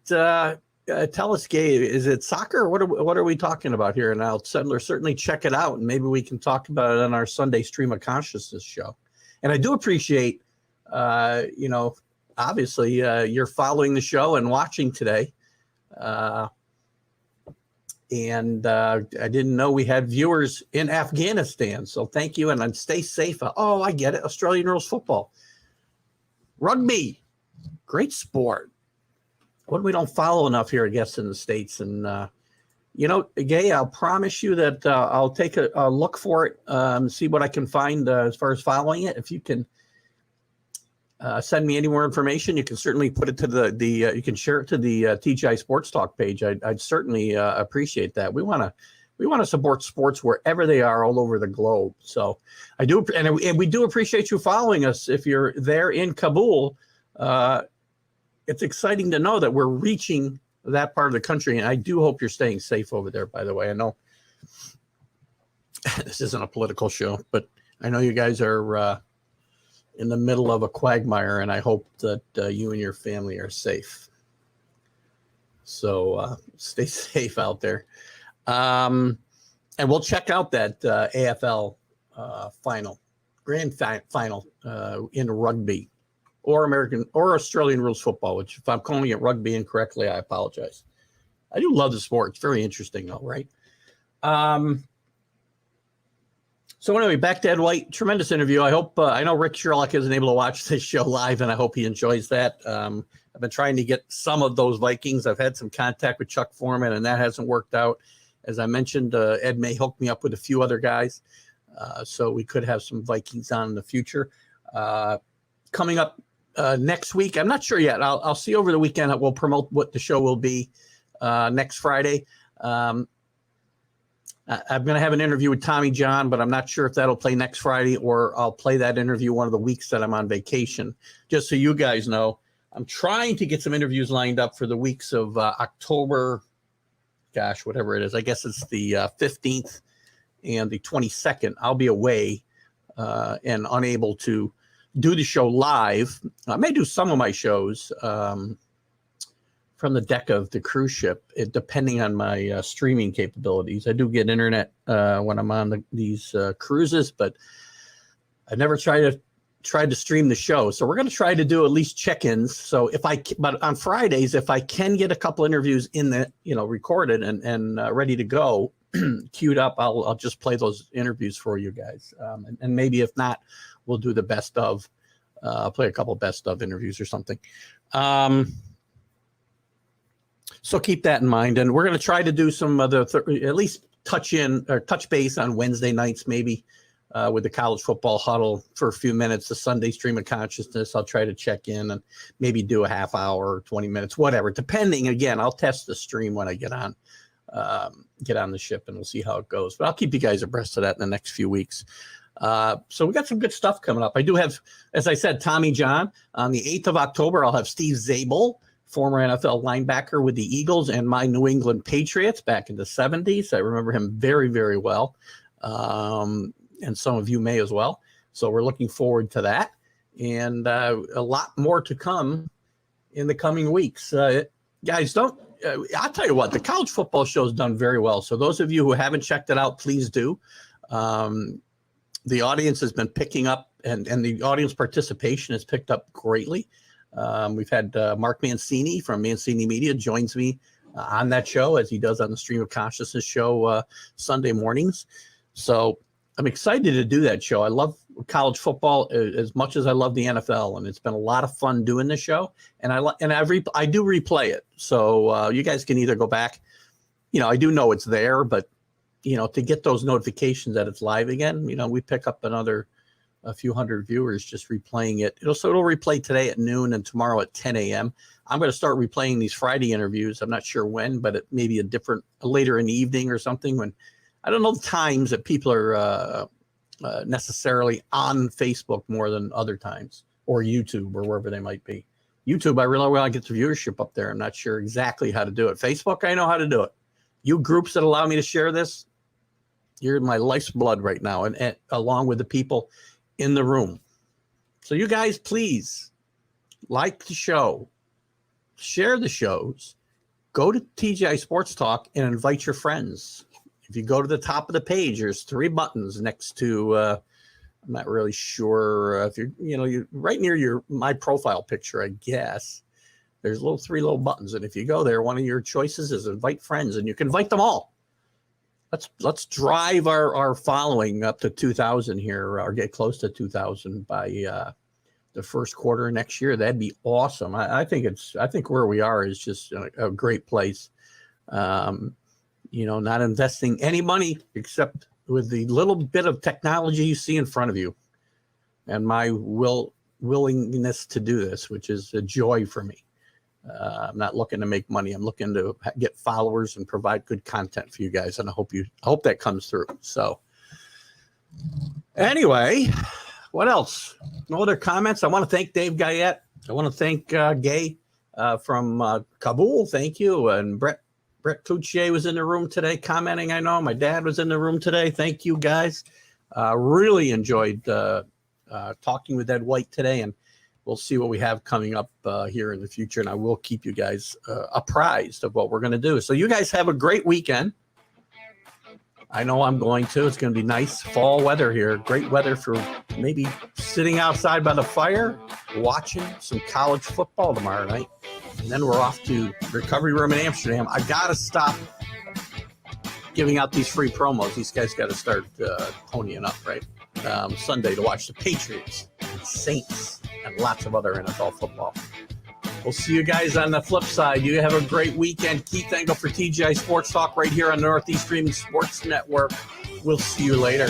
Tell us, Gabe, is it soccer? What are we talking about here? And I'll certainly check it out, and maybe we can talk about it on our Sunday Stream of Consciousness show. And I do appreciate, obviously, you're following the show and watching today. And I didn't know we had viewers in Afghanistan. So thank you. And stay safe. Oh, I get it. Australian rules football. Rugby. Great sport. What we don't follow enough here, I guess, in the States. And, Gay, I'll promise you that I'll take a look for it, see what I can find as far as following it. If you can send me any more information, you can certainly put it to you can share it to the TGI Sports Talk page. I'd certainly appreciate that. We want to support sports wherever they are all over the globe. So I do, and we do appreciate you following us. If you're there in Kabul, it's exciting to know that we're reaching that part of the country, and I do hope you're staying safe over there. By the way, I know this isn't a political show, but I know you guys are in the middle of a quagmire, and I hope that you and your family are safe. So stay safe out there. And we'll check out that AFL grand final in rugby or American or Australian rules football, which if I'm calling it rugby incorrectly, I apologize. I do love the sport. It's very interesting though, right? So anyway, back to Ed White. Tremendous interview. I hope, I know Rick Sherlock isn't able to watch this show live, and I hope he enjoys that. I've been trying to get some of those Vikings. I've had some contact with Chuck Foreman, and that hasn't worked out. As I mentioned, Ed may hook me up with a few other guys, so we could have some Vikings on in the future. Coming up next week, I'm not sure yet. I'll see over the weekend. We'll promote what the show will be next Friday. I'm going to have an interview with Tommy John, but I'm not sure if that'll play next Friday or I'll play that interview one of the weeks that I'm on vacation. Just so you guys know, I'm trying to get some interviews lined up for the weeks of October, gosh, whatever it is. I guess it's the 15th and the 22nd. I'll be away and unable to do the show live. I may do some of my shows from the deck of the cruise ship, depending on my streaming capabilities. I do get internet when I'm on these cruises, but I never try to tried to stream the show. So we're going to try to do at least check-ins. So but on Fridays, if I can get a couple interviews in the, recorded and ready to go, queued up, I'll just play those interviews for you guys. And maybe if not, we'll do the best of, play a couple best of interviews or something. So keep that in mind. And we're going to try to do some other, at least touch base on Wednesday nights, maybe. With the college football huddle for a few minutes, the Sunday stream of consciousness. I'll try to check in and maybe do a half hour or 20 minutes, whatever. Depending, again, I'll test the stream when I get on the ship, and we'll see how it goes. But I'll keep you guys abreast of that in the next few weeks. So we got some good stuff coming up. I do have, as I said, Tommy John. On the 8th of October, I'll have Steve Zabel, former NFL linebacker with the Eagles and my New England Patriots back in the 70s. I remember him very, very well. And some of you may as well. So we're looking forward to that. And a lot more to come in the coming weeks. Guys, I'll tell you what, the college football show has done very well. So those of you who haven't checked it out, please do. The audience has been picking up, and the audience participation has picked up greatly. We've had Mark Mancini from Mancini Media joins me on that show, as he does on the Stream of Consciousness show Sunday mornings. So I'm excited to do that show. I love college football as much as I love the NFL, and it's been a lot of fun doing the show. And I do replay it, so you guys can either go back. I do know it's there, but to get those notifications that it's live again, we pick up a few hundred viewers just replaying it. It'll replay today at noon and tomorrow at 10 a.m. I'm going to start replaying these Friday interviews. I'm not sure when, but it may be later in the evening or something when. I don't know the times that people are necessarily on Facebook more than other times, or YouTube, or wherever they might be. YouTube, I really want to get the viewership up there. I'm not sure exactly how to do it. Facebook, I know how to do it. You groups that allow me to share this, you're my life's blood right now, and along with the people in the room. So you guys, please like the show, share the shows, go to TGI Sports Talk and invite your friends. If you go to the top of the page, there's 3 buttons next to, I'm not really sure if you're right near my profile picture, I guess. There's 3 little buttons. And if you go there, one of your choices is invite friends, and you can invite them all. Let's drive our following up to 2,000 here, or get close to 2,000 by the first quarter of next year. That'd be awesome. I think where we are is just a great place. Not investing any money except with the little bit of technology you see in front of you, and my willingness to do this, which is a joy for me. I'm not looking to make money. I'm looking to get followers and provide good content for you guys, and I hope that comes through. So anyway, what else? No other comments? I want to thank Dave Guyette. I want to thank Gay from Kabul. Thank you. And Brett Cloutier was in the room today commenting. I know my dad was in the room today. Thank you, guys. Really enjoyed talking with Ed White today, and we'll see what we have coming up here in the future, and I will keep you guys apprised of what we're going to do. So you guys have a great weekend. I know I'm going to. It's going to be nice fall weather here. Great weather for maybe sitting outside by the fire, watching some college football tomorrow night. And then we're off to Recovery Room in Amsterdam. I got to stop giving out these free promos. These guys got to start ponying up, right? Sunday to watch the Patriots, Saints, and lots of other NFL football. We'll see you guys on the flip side. You have a great weekend. Keith Engel for TGI Sports Talk right here on Northeast Streaming Sports Network. We'll see you later.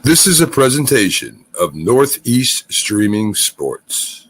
This is a presentation of Northeast Streaming Sports.